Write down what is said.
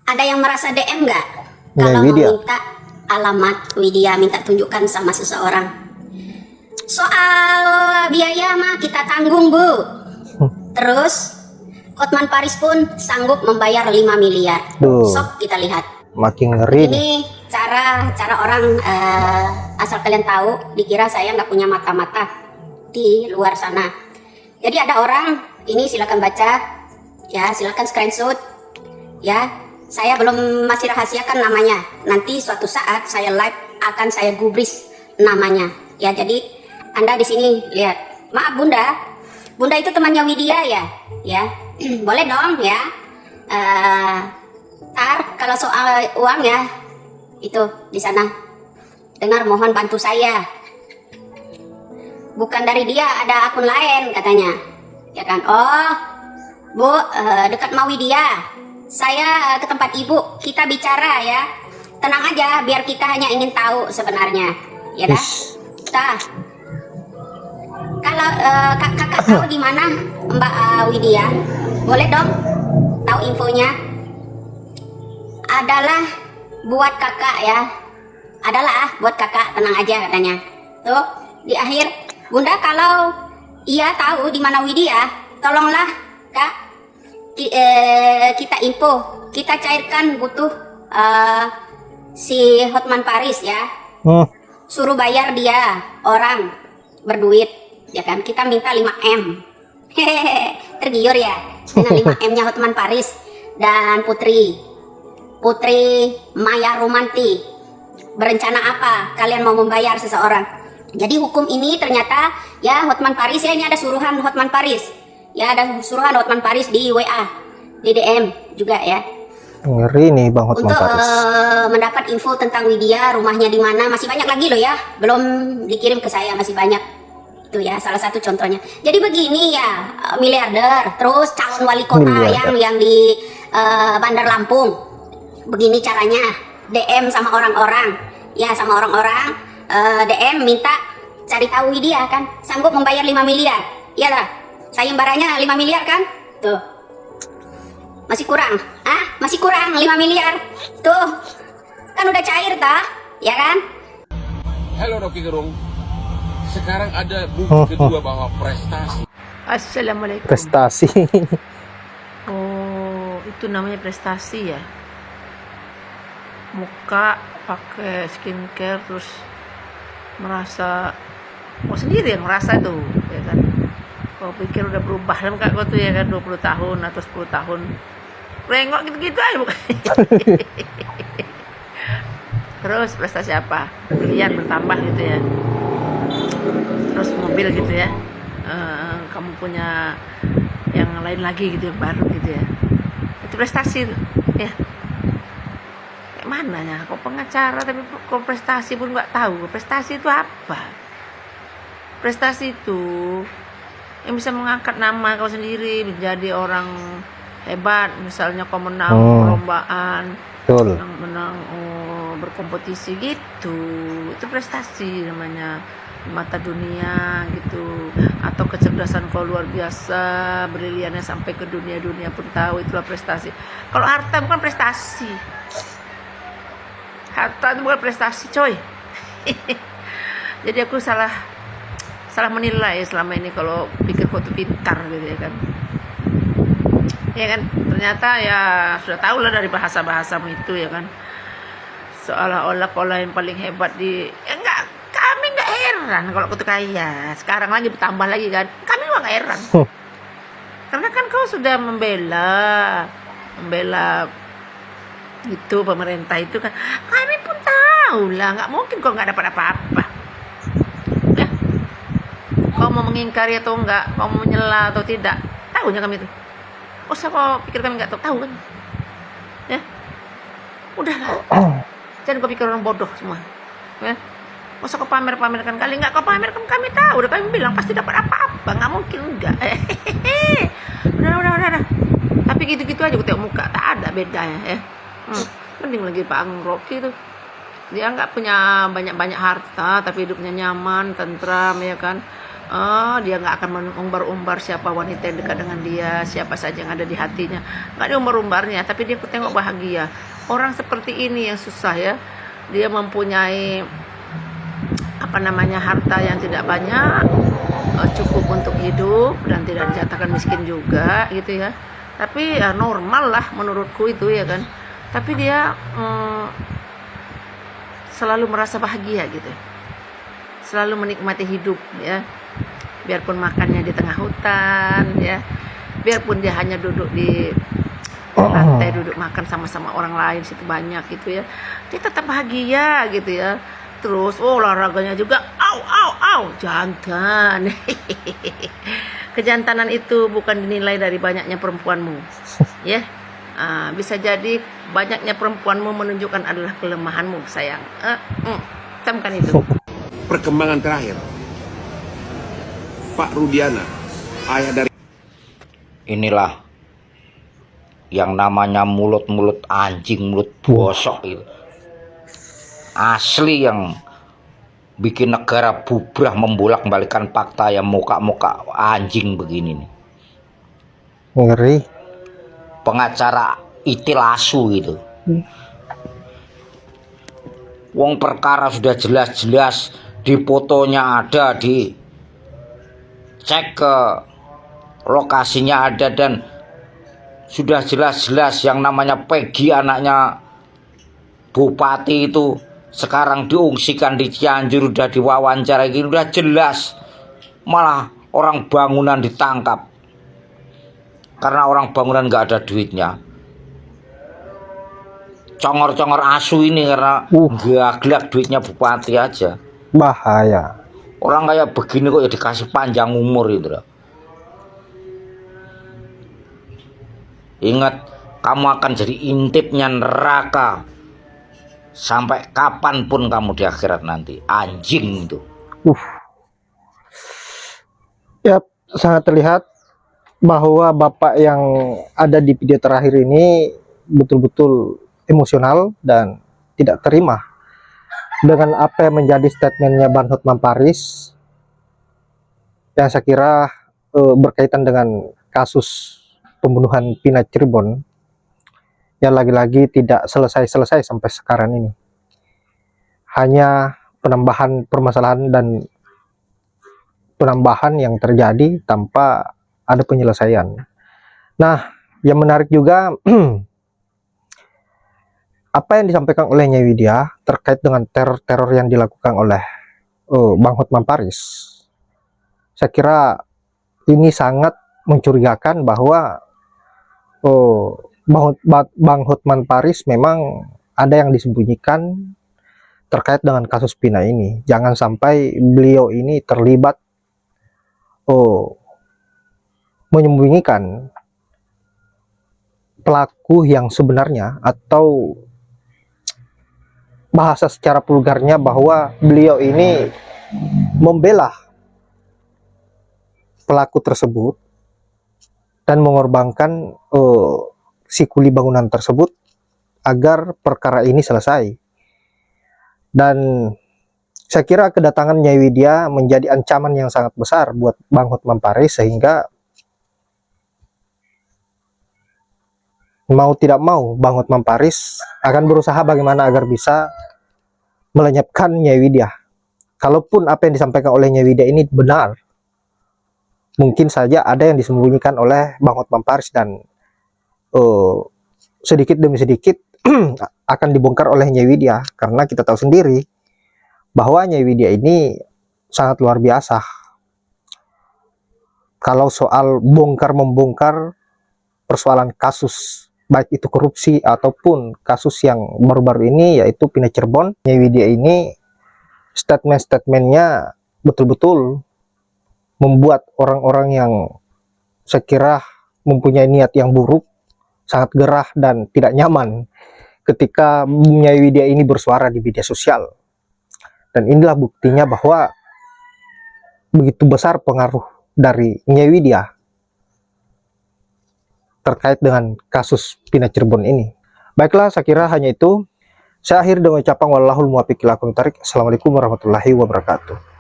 Ada yang merasa DM nggak? Ya, Kalau mau Widya. minta alamat Widya, minta tunjukkan sama seseorang. Soal biaya mah kita tanggung, Bu. Terus Hotman Paris pun sanggup membayar 5 miliar. Duh. Sok kita lihat. Makin ngeri nih. Ini cara orang asal kalian tahu, dikira saya nggak punya mata-mata di luar sana. Jadi ada orang, ini silakan baca, ya silakan screenshot, ya. Saya belum masih rahasiakan namanya. Nanti suatu saat saya live akan saya gubris namanya. Ya jadi Anda di sini lihat. Maaf Bunda, Bunda itu temannya Widya ya, ya. Boleh dong ya. Ntar kalau soal uang ya, itu di sana. Dengar mohon bantu saya. Bukan dari dia, ada akun lain katanya. Ya kan? Oh, Bu, dekat mau Widya. Saya ke tempat ibu, kita bicara ya. Tenang aja, biar kita hanya ingin tahu sebenarnya. Ya dah. Tah. Kalau kakak tahu di mana Mbak Widya, boleh dong tahu infonya. Adalah buat kakak ya. Adalah buat kakak, tenang aja katanya. Tuh di akhir, Bunda kalau iya tahu di mana Widya, tolonglah Kak. Kita info, kita cairkan butuh si Hotman Paris ya. Suruh bayar dia orang berduit ya kan, kita minta 5M. Hehehe, tergiur ya dengan 5M-nya Hotman Paris dan Putri Maya Romanti. Berencana apa kalian mau membayar seseorang? Jadi hukum ini ternyata ya Hotman Paris ya, ini ada suruhan Hotman Paris. Ya ada suruhan Hotman Paris di WA, di DM juga ya. Ngeri nih Bang Hotman Untuk Paris. mendapat info tentang Widya, rumahnya di mana, masih banyak lagi loh ya. Belum dikirim ke saya, masih banyak. Itu ya salah satu contohnya. Jadi begini ya, miliarder, terus calon wali kota yang di Bandar Lampung. Begini caranya, DM sama orang-orang. Ya sama orang-orang, DM minta cari tahu Widya kan, sanggup membayar 5 miliar. Iya lah. Sayembaranya 5 miliar kan? Tuh. Masih kurang? Masih kurang 5 miliar. Tuh. Kan udah cair tah? Ya kan? Halo Rocky Gerung. Sekarang ada bukti kedua bahwa prestasi. Assalamualaikum. Prestasi. Oh, itu namanya prestasi ya. Muka pakai skincare terus merasa sendiri yang merasa tuh, ya kan. Kau pikir udah berubah kan kak kau tuh ya kan, 20 tahun atau 10 tahun rengok gitu-gitu aja bukan. Terus prestasi apa? Pilihan bertambah gitu ya. Terus mobil gitu ya. Kamu punya yang lain lagi gitu, yang baru gitu ya. Itu prestasi tuh ya. Kayak mana ya? Kau pengacara tapi kau prestasi pun nggak tahu. Prestasi itu apa? Prestasi itu yang bisa mengangkat nama kau sendiri menjadi orang hebat. Misalnya kau menang perlombaan, Betul. menang berkompetisi gitu, itu prestasi namanya di mata dunia gitu. Atau kecerdasan kau luar biasa, briliannya sampai ke dunia pun tahu, itulah prestasi. Kalau harta bukan prestasi, harta itu bukan prestasi coy. Jadi aku salah menilai selama ini kalau pikir kau tuh pintar gitu ya kan. Ya kan, ternyata ya sudah tahu lah dari bahasa-bahasamu itu ya kan. Seolah-olah kau yang paling hebat di enggak, kami enggak heran kalau kau tuh kaya. Sekarang lagi bertambah lagi kan. Kami juga enggak heran. Karena kan kau sudah membela itu pemerintah itu kan. Kami pun tahu lah, enggak mungkin kau enggak dapat apa-apa. Kau mau mengingkari atau enggak, kau mau menyela atau tidak, tahunya kami itu. Oh, siapa pikir kami enggak tahu kan? Ya, udahlah. Jangan kau pikir orang bodoh semua. Ya, masa kau pamer-pamerkan kali enggak, kau pamerkan kami tahu. Udah kami bilang pasti dapat apa-apa, enggak mungkin enggak. Udah. Tapi gitu-gitu aja gue tengok muka, tak ada bedanya ya. Mending lagi Pak Agung Rocky itu. Dia enggak punya banyak-banyak harta, tapi hidupnya nyaman, tentram ya kan. Dia nggak akan mengumbar-umbar siapa wanita yang dekat dengan dia, siapa saja yang ada di hatinya, nggak ada umbar-umbarnya. Tapi dia tengok bahagia. Orang seperti ini yang susah ya, dia mempunyai harta yang tidak banyak, cukup untuk hidup dan tidak dikatakan miskin juga gitu ya. Tapi ya normal lah menurutku itu ya kan. Tapi dia selalu merasa bahagia gitu, selalu menikmati hidup ya. Biarpun makannya di tengah hutan ya, biarpun dia hanya duduk di lantai, duduk makan sama-sama orang lain situ banyak gitu ya, dia tetap bahagia gitu ya. Terus olahraganya juga jantan. Kejantanan itu bukan dinilai dari banyaknya perempuanmu ya. Bisa jadi banyaknya perempuanmu menunjukkan adalah kelemahanmu sayang. Camkan itu. Perkembangan terakhir, Pak Rudiana, ayah dari Inilah yang namanya mulut-mulut anjing, mulut bosok itu. Asli yang bikin negara bubrah, membolak-balikan fakta yang muka-muka anjing begini nih. Ngeri. Pengacara itilasu gitu. Wong perkara sudah jelas-jelas, di fotonya ada, di cek ke lokasinya ada, dan sudah jelas-jelas yang namanya Peggy anaknya bupati itu sekarang diungsikan di Cianjur, udah diwawancara gitu, udah jelas. Malah orang bangunan ditangkap karena orang bangunan nggak ada duitnya. Congor-congor asu ini karena gelak duitnya bupati aja. Bahaya. Orang kayak begini kok ya dikasih panjang umur itu. Ingat, kamu akan jadi intipnya neraka sampai kapanpun kamu di akhirat nanti. Anjing itu. Ya, sangat terlihat bahwa bapak yang ada di video terakhir ini betul-betul emosional dan tidak terima dengan apa yang menjadi statementnya Bang Hotman Paris, yang saya kira berkaitan dengan kasus pembunuhan Vina Cirebon yang lagi-lagi tidak selesai-selesai sampai sekarang ini. Hanya penambahan permasalahan dan penambahan yang terjadi tanpa ada penyelesaian. Nah, yang menarik juga apa yang disampaikan oleh Nyai Widya terkait dengan teror-teror yang dilakukan oleh Bang Hotman Paris. Saya kira ini sangat mencurigakan bahwa Bang Hotman Paris memang ada yang disembunyikan terkait dengan kasus Vina ini. Jangan sampai beliau ini terlibat menyembunyikan pelaku yang sebenarnya, atau bahasa secara vulgarnya bahwa beliau ini membela pelaku tersebut dan mengorbankan si kuli bangunan tersebut agar perkara ini selesai. Dan saya kira kedatangan Nyai Widya menjadi ancaman yang sangat besar buat Bang Hotman Paris, sehingga mau tidak mau Bang Hotman Paris akan berusaha bagaimana agar bisa melenyapkan Nyai Widya. Kalaupun apa yang disampaikan oleh Nyai Widya ini benar, mungkin saja ada yang disembunyikan oleh Bang Hotman Paris dan sedikit demi sedikit akan dibongkar oleh Nyai Widya, karena kita tahu sendiri bahwa Nyai Widya ini sangat luar biasa. Kalau soal bongkar-membongkar persoalan kasus, baik itu korupsi ataupun kasus yang baru-baru ini yaitu Vina Cirebon, Nyai Widya ini statement-statementnya betul-betul membuat orang-orang yang saya kira mempunyai niat yang buruk sangat gerah dan tidak nyaman ketika Nyai Widya ini bersuara di media sosial. Dan inilah buktinya bahwa begitu besar pengaruh dari Nyai Widya terkait dengan kasus Vina Cirebon ini. Baiklah, saya kira hanya itu. Saya akhiri dengan ucapan wallahul muwaffiq ila aqwamit thoriq. Assalamualaikum warahmatullahi wabarakatuh.